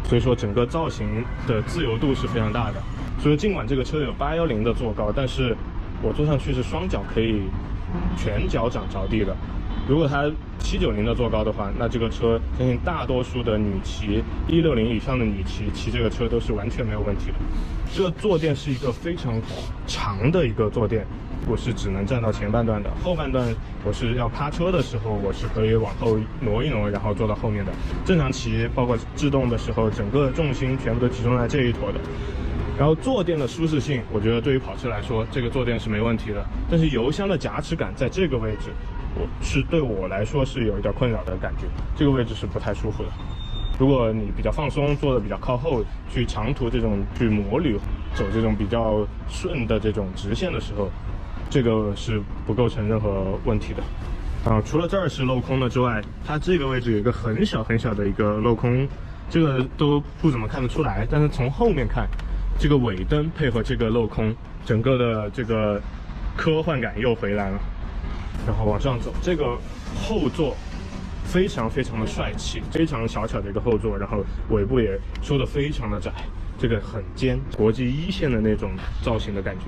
所以说整个造型的自由度是非常大的。所以尽管这个车有810的坐高，但是我坐上去是双脚可以全脚掌着地的。如果它790的坐高的话，那这个车相信大多数的女骑160以上的女骑这个车都是完全没有问题的。这个坐垫是一个非常长的一个坐垫，我是只能站到前半段的，后半段我是要趴车的时候，我是可以往后挪一挪，然后坐到后面的。正常骑包括制动的时候，整个重心全部都集中在这一坨的。然后坐垫的舒适性，我觉得对于跑车来说，这个坐垫是没问题的。但是油箱的夹持感在这个位置，对我来说是有一点困扰的感觉，这个位置是不太舒服的。如果你比较放松，坐的比较靠后，去长途这种去摩旅，走这种比较顺的这种直线的时候，这个是不构成任何问题的。除了这儿是镂空的之外，它这个位置有一个很小很小的一个镂空，这个都不怎么看得出来，但是从后面看，这个尾灯配合这个镂空，整个的这个科幻感又回来了。然后往上走，这个后座非常非常的帅气，非常小巧的一个后座，然后尾部也收的非常的窄，这个很尖，国际一线的那种造型的感觉。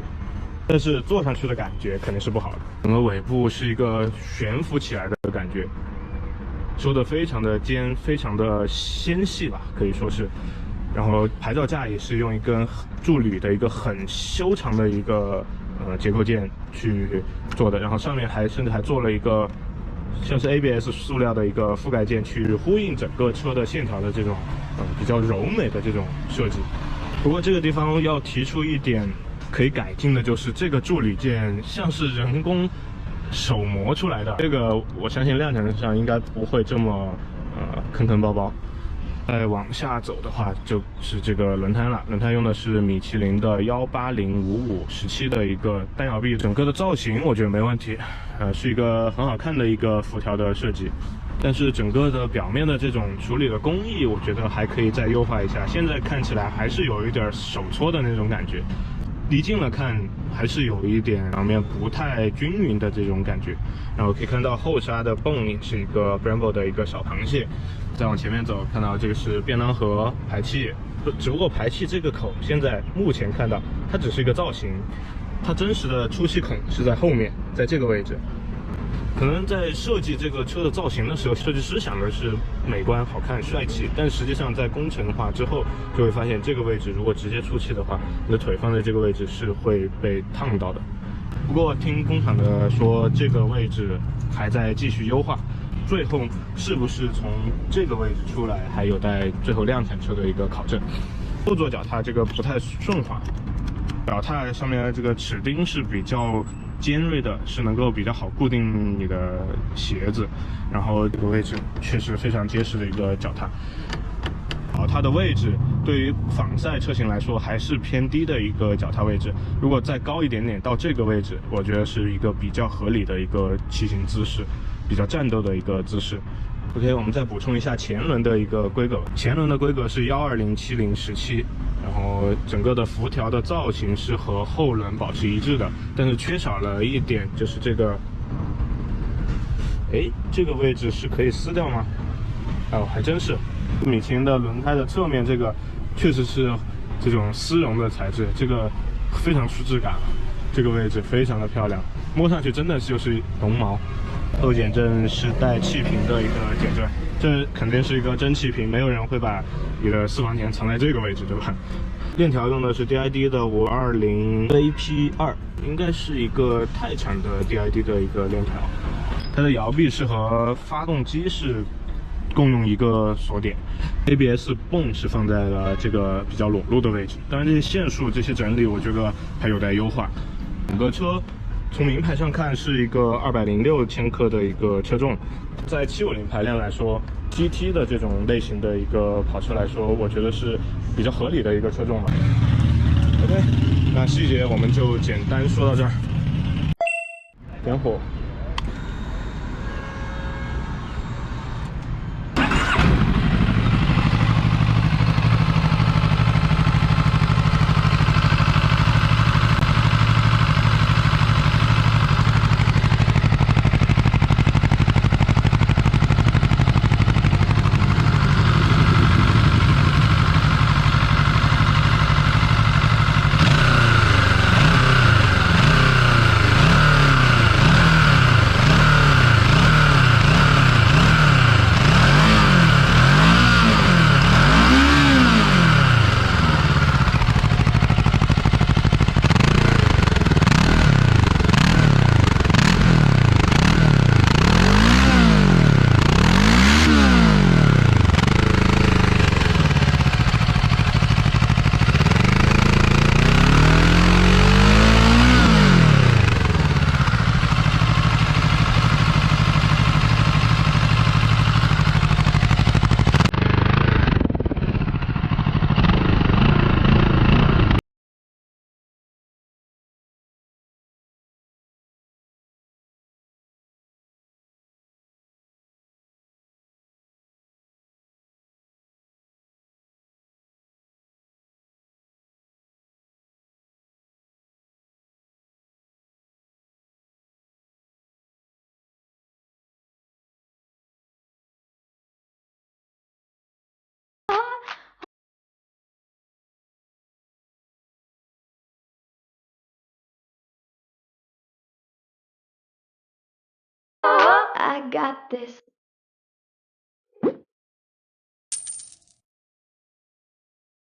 但是坐上去的感觉肯定是不好的，整个尾部是一个悬浮起来的感觉，收的非常的尖，非常的纤细吧，可以说是。然后牌照架也是用一根铸铝的一个很修长的一个结构件去做的，然后上面甚至还做了一个像是 ABS 塑料的一个覆盖件，去呼应整个车的线条的这种比较柔美的这种设计。不过这个地方要提出一点可以改进的，就是这个铸铝件像是人工手磨出来的，这个我相信量产上应该不会这么坑坑包包。再往下走的话，就是这个轮胎了。轮胎用的是米其林的1805517的一个单摇臂，整个的造型我觉得没问题，是一个很好看的一个辐条的设计。但是整个的表面的这种处理的工艺，我觉得还可以再优化一下。现在看起来还是有一点手搓的那种感觉，离近了看还是有一点表面不太均匀的这种感觉。然后可以看到后刹的泵也是一个 Brembo 的一个小螃蟹。再往前面走，看到这个是便当盒排气，只不过排气这个口现在目前看到它只是一个造型，它真实的出气孔是在后面，在这个位置。可能在设计这个车的造型的时候，设计师想的是美观、好看、帅气，但实际上在工程化之后，就会发现这个位置如果直接出气的话，你的腿放在这个位置是会被烫到的。不过听工厂的说，这个位置还在继续优化。最后是不是从这个位置出来，还有待最后量产车的一个考证。后座脚踏这个不太顺滑，脚踏上面的这个齿钉是比较尖锐的，是能够比较好固定你的鞋子。然后这个位置确实非常结实的一个脚踏。它的位置对于仿赛车型来说还是偏低的一个脚踏位置，如果再高一点点到这个位置，我觉得是一个比较合理的一个骑行姿势，比较战斗的一个姿势。OK， 我们再补充一下前轮的一个规格，前轮的规格是120/70/17，然后整个的辐条的造型是和后轮保持一致的，但是缺少了一点，就是这个，这个位置是可以撕掉吗？还真是。米其林的轮胎的侧面这个确实是这种丝绒的材质，这个非常出质感，这个位置非常的漂亮，摸上去真的就是绒毛。后减震是带气瓶的一个减震，这肯定是一个真气瓶，没有人会把你的私房钱藏在这个位置，对吧？链条用的是 DID 的520 AP2， 应该是一个泰产的 DID 的一个链条，它的摇臂是和发动机是共用一个锁点 ，ABS 泵是放在了这个比较裸露的位置。当然，这些线束、这些整理，我觉得还有待优化。整个车从名牌上看是一个206千克的一个车重，在750排量来说 ，GT 的这种类型的一个跑车来说，我觉得是比较合理的一个车重了。OK， 那细节我们就简单说到这儿。点火。I got this.